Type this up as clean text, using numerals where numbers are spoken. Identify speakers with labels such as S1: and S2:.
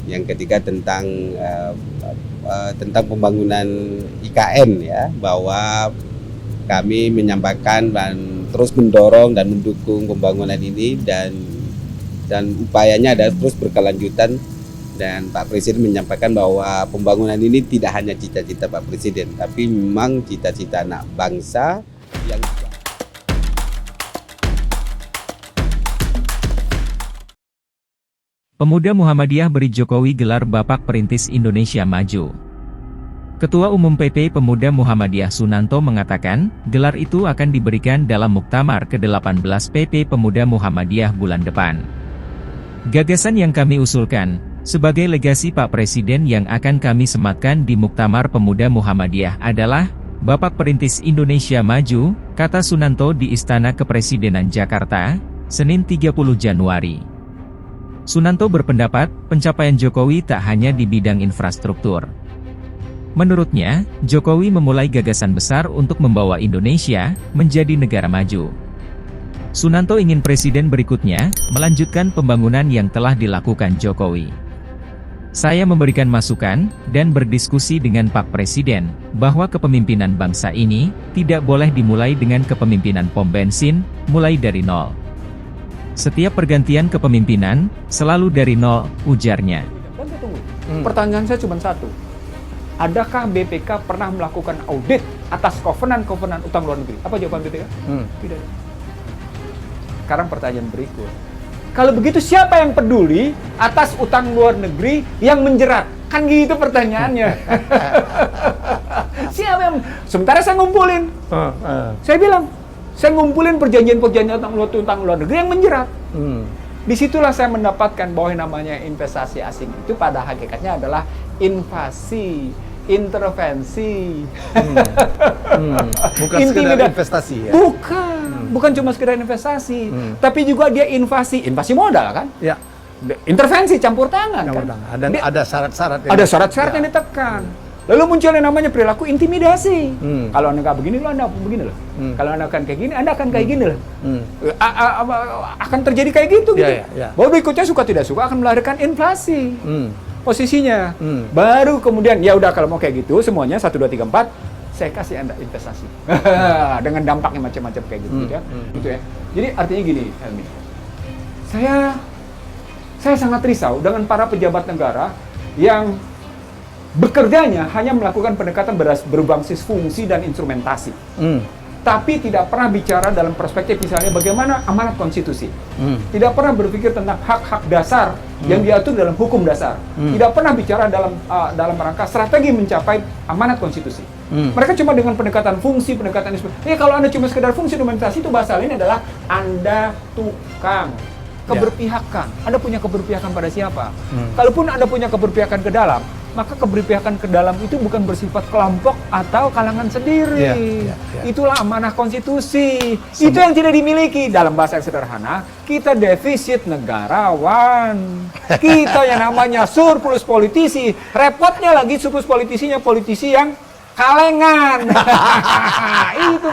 S1: yang ketiga tentang pembangunan IKN ya, bahwa kami menyampaikan dan terus mendorong dan mendukung pembangunan ini dan upayanya adalah terus berkelanjutan, dan Pak Presiden menyampaikan bahwa pembangunan ini tidak hanya cita-cita Pak Presiden tapi memang cita-cita anak bangsa yang
S2: Pemuda Muhammadiyah beri Jokowi gelar Bapak Perintis Indonesia Maju. Ketua Umum PP Pemuda Muhammadiyah Sunanto mengatakan, gelar itu akan diberikan dalam Muktamar ke-18 PP Pemuda Muhammadiyah bulan depan. Gagasan yang kami usulkan, sebagai legasi Pak Presiden yang akan kami sematkan di Muktamar Pemuda Muhammadiyah adalah, Bapak Perintis Indonesia Maju, kata Sunanto di Istana Kepresidenan Jakarta, Senin 30 Januari. Sunanto berpendapat, pencapaian Jokowi tak hanya di bidang infrastruktur. Menurutnya, Jokowi memulai gagasan besar untuk membawa Indonesia menjadi negara maju. Sunanto ingin presiden berikutnya melanjutkan pembangunan yang telah dilakukan Jokowi. Saya memberikan masukan dan berdiskusi dengan Pak Presiden bahwa kepemimpinan bangsa ini tidak boleh dimulai dengan kepemimpinan pom bensin, mulai dari nol. Setiap pergantian kepemimpinan, selalu dari nol, ujarnya.
S3: Pertanyaan saya cuma satu. Adakah BPK pernah melakukan audit atas kovenan-kovenan utang luar negeri? Apa jawaban BPK? Tidak. Sekarang pertanyaan berikut. Kalau begitu siapa yang peduli atas utang luar negeri yang menjerat? Kan gitu pertanyaannya. Siapa yang... Sementara saya ngumpulin. Saya bilang, saya ngumpulin perjanjian-perjanjian utang luar negeri yang menjerat. Disitulah saya mendapatkan bahwa yang namanya investasi asing itu pada hakikatnya adalah invasi, intervensi.
S4: Bukan sekedar investasi ya?
S3: Bukan cuma sekedar investasi, tapi juga dia invasi modal kan? Ya. Intervensi, campur tangan kan?
S4: Ada syarat-syarat.
S3: Ada syarat-syarat yang ditekan. Lalu muncul yang namanya perilaku intimidasi. Kalau Anda nggak begini, Anda begini loh. Kalau Anda akan kayak gini, Anda akan kayak gini loh. Akan terjadi kayak gitu. Bahwa berikutnya suka tidak suka akan melahirkan inflasi. Posisinya. Baru kemudian, ya udah kalau mau kayak gitu, semuanya 1, 2, 3, 4, saya kasih Anda investasi. Dengan dampaknya macam-macam kayak gitu. Gitu ya. Jadi artinya gini, Helmi. Saya sangat risau dengan para pejabat negara yang bekerjanya hanya melakukan pendekatan berbasis fungsi dan instrumentasi. Tapi tidak pernah bicara dalam perspektif misalnya bagaimana amanat konstitusi. Tidak pernah berpikir tentang hak-hak dasar yang diatur dalam hukum dasar. Tidak pernah bicara dalam rangka strategi mencapai amanat konstitusi. Mereka cuma dengan pendekatan fungsi, pendekatan instrumentasi. Kalau Anda cuma sekedar fungsi instrumentasi, itu bahasa lain adalah Anda tukang. Keberpihakan. Anda punya keberpihakan pada siapa? Kalaupun Anda punya keberpihakan ke dalam, maka keberpihakan ke dalam itu bukan bersifat kelompok atau kalangan sendiri. Itulah amanah konstitusi. Itu yang tidak dimiliki. Dalam bahasa yang sederhana, kita defisit negarawan. Kita yang namanya surplus politisi. Repotnya lagi surplus politisinya politisi yang kalengan. Itu